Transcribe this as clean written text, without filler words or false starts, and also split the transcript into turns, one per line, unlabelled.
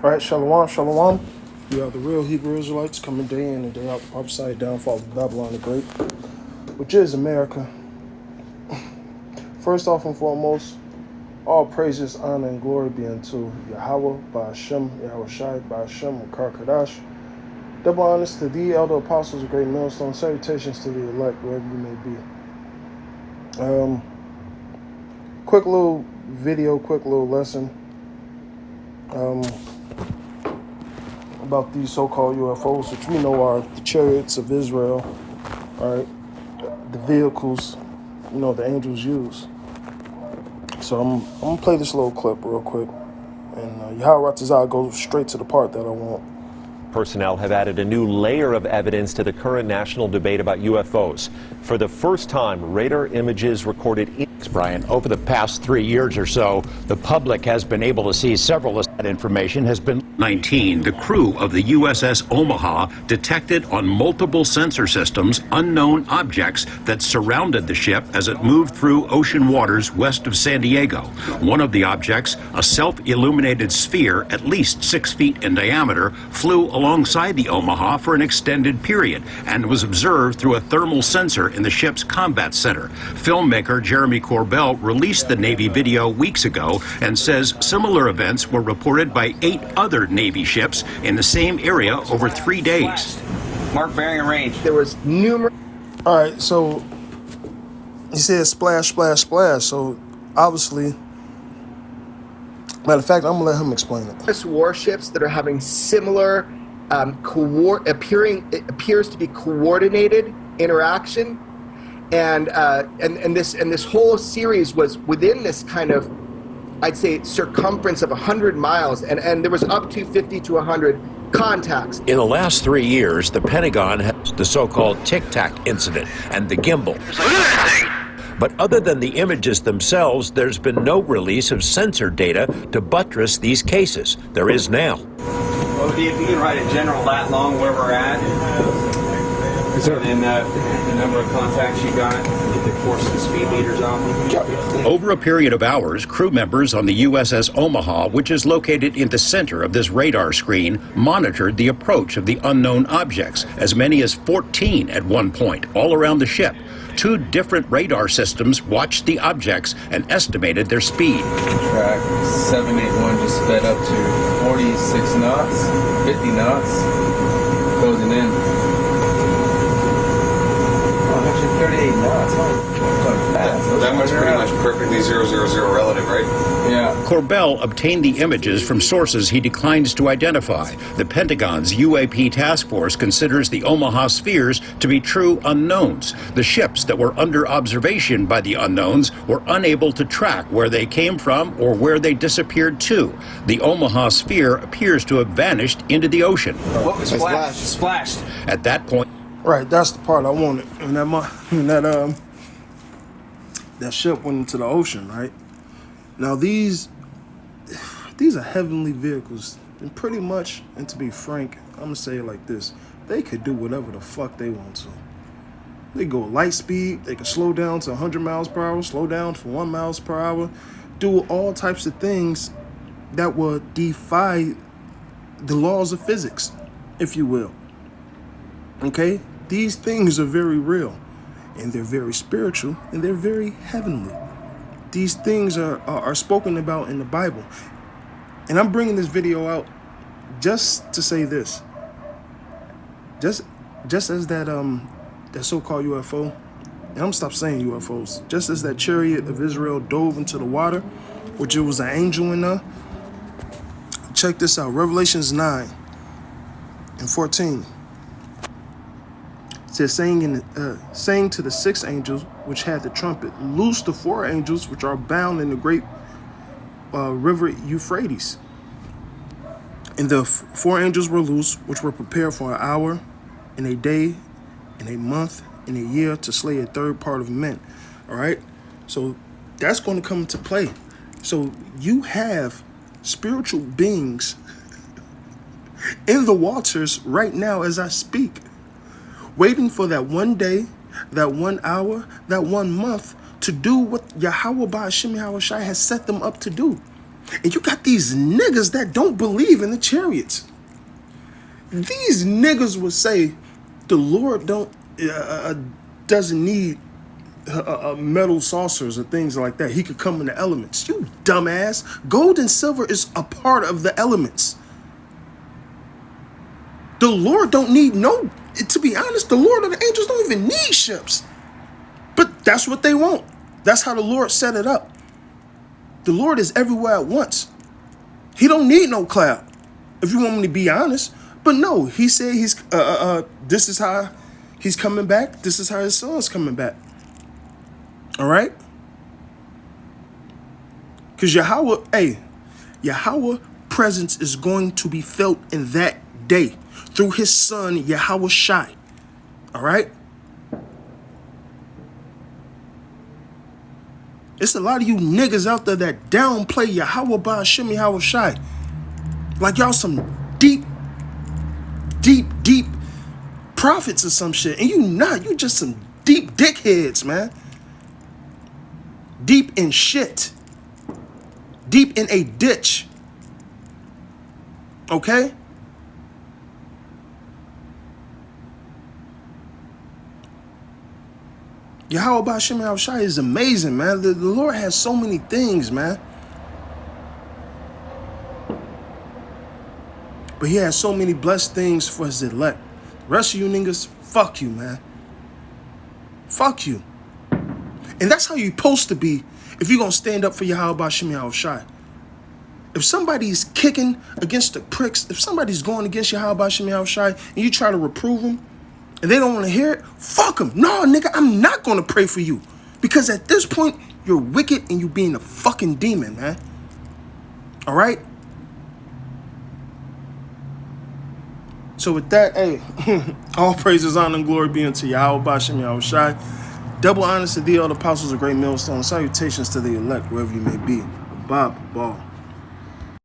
All right, shalom, shalom. We are the real Hebrew Israelites coming day in and day out, the prophesied downfall of Babylon the Great, which is America. First off and foremost, all praises, honor, and glory be unto Yahweh, Ba'ashem, Yahweh Shai, Ba'ashem, Makar Kadash. Double honors to the elder apostles of Great Millstone. Salutations to the elect, wherever you may be. Quick little video, quick little lesson. About these so-called UFOs, which we know are the chariots of Israel, all right, the vehicles, the angels use. So I'm gonna play this little clip real quick, and Yahweh Ratazah goes straight to the part that I want.
Personnel have added a new layer of evidence to the current national debate about UFOs. For the first time, radar images recorded
Brian, over the past 3 years or so, the public has been able to see several of that information has been
19, the crew of the USS Omaha detected on multiple sensor systems unknown objects that surrounded the ship as it moved through ocean waters west of San Diego. One of the objects, a self-illuminated sphere at least 6 feet in diameter, flew alongside the Omaha for an extended period and was observed through a thermal sensor in the ship's combat center. Filmmaker Jeremy Corbell released the Navy video weeks ago and says similar events were reported by 8 other Navy ships in the same area over 3 days.
Mark bearing and range.
There was numerous.
All right, so he said splash, splash, splash. So obviously, matter of fact, I'm gonna let him explain it.
Warships that are having similar, appears to be coordinated interaction, and this whole series was within this kind of, I'd say, circumference of 100 miles, and there was up to 50 to 100 contacts.
In the last 3 years, the Pentagon has the so-called Tic Tac incident and the gimbal. But other than the images themselves, there's been no release of sensor data to buttress these cases. There is now.
Well, if you can write a general lat long where we're at, and then the number of contacts you got, get the course and speed meters off.
Over a period of hours, crew members on the USS Omaha, which is located in the center of this radar screen, monitored the approach of the unknown objects, as many as 14 at one point, all around the ship. 2 different radar systems watched the objects and estimated their speed.
Track 781 just sped up to 46 knots, 50 knots, closing in. 38 knots.
That one's pretty much perfectly 000 relative, right?
Yeah.
Corbell obtained the images from sources he declines to identify. The Pentagon's UAP task force considers the Omaha spheres to be true unknowns. The ships that were under observation by the unknowns were unable to track where they came from or where they disappeared to. The Omaha sphere appears to have vanished into the ocean.
What was splashed? Splashed.
At that point,
Right, that's the part I wanted. And that ship went into the ocean, right? Now these are heavenly vehicles, and pretty much, and to be frank, I'm gonna say it like this: they could do whatever the fuck they want to. They go light speed. They can slow down to 100 miles per hour, slow down to 1 mile per hour, do all types of things that will defy the laws of physics, if you will. Okay? These things are very real, and they're very spiritual, and they're very heavenly. These things are spoken about in the Bible. And I'm bringing this video out just to say this. Just as that so-called UFO, and I'm gonna stop saying UFOs, just as that chariot of Israel dove into the water, which it was an angel in there. Check this out, Revelations 9:14. It says, saying to the 6 angels which had the trumpet, loose the 4 angels which are bound in the great river Euphrates. And the 4 angels were loose, which were prepared for an hour, and a day, and a month, and a year to slay a third part of men. All right? So that's going to come into play. So you have spiritual beings in the waters right now as I speak, waiting for that one day, that 1 hour, that 1 month to do what Yahweh Ba'ashem Yahweh Shai has set them up to do. And you got these niggas that don't believe in the chariots. These niggas would say the Lord doesn't need metal saucers or things like that. He could come in the elements. You dumbass. Gold and silver is a part of the elements. The Lord don't need no, to be honest, the Lord and the angels don't even need ships. But that's what they want. That's how the Lord set it up. The Lord is everywhere at once. He don't need no cloud, if you want me to be honest. But no, he said he's this is how he's coming back. This is how his son's coming back. All right? Because Yahweh presence is going to be felt in that day through his son, Yahweh Shai. All right? It's a lot of you niggas out there that downplay Yahweh Ba'ashem Yahweh Shai. Like y'all some deep prophets or some shit. And you just some deep dickheads, man. Deep in shit. Deep in a ditch. Okay? Yahweh Ba'ashem Yahweh Shai is amazing, man. The Lord has so many things, man. But he has so many blessed things for his elect. The rest of you niggas, fuck you, man. Fuck you. And that's how you're supposed to be if you're going to stand up for Yahweh Ba'ashem Yahweh Shai. If somebody's kicking against the pricks, if somebody's going against Yahweh Ba'ashem Yahweh Shai, and you try to reprove them, and they don't want to hear it, fuck them. No, nigga, I'm not going to pray for you. Because at this point, you're wicked and you being a fucking demon, man. All right? So with that, hey, all praises, honor, and glory be unto Yahweh Ba'ashem Yahweh Shai. Double honors to thee, all the apostles of great millstone. Salutations to the elect, wherever you may be. Bob, ball.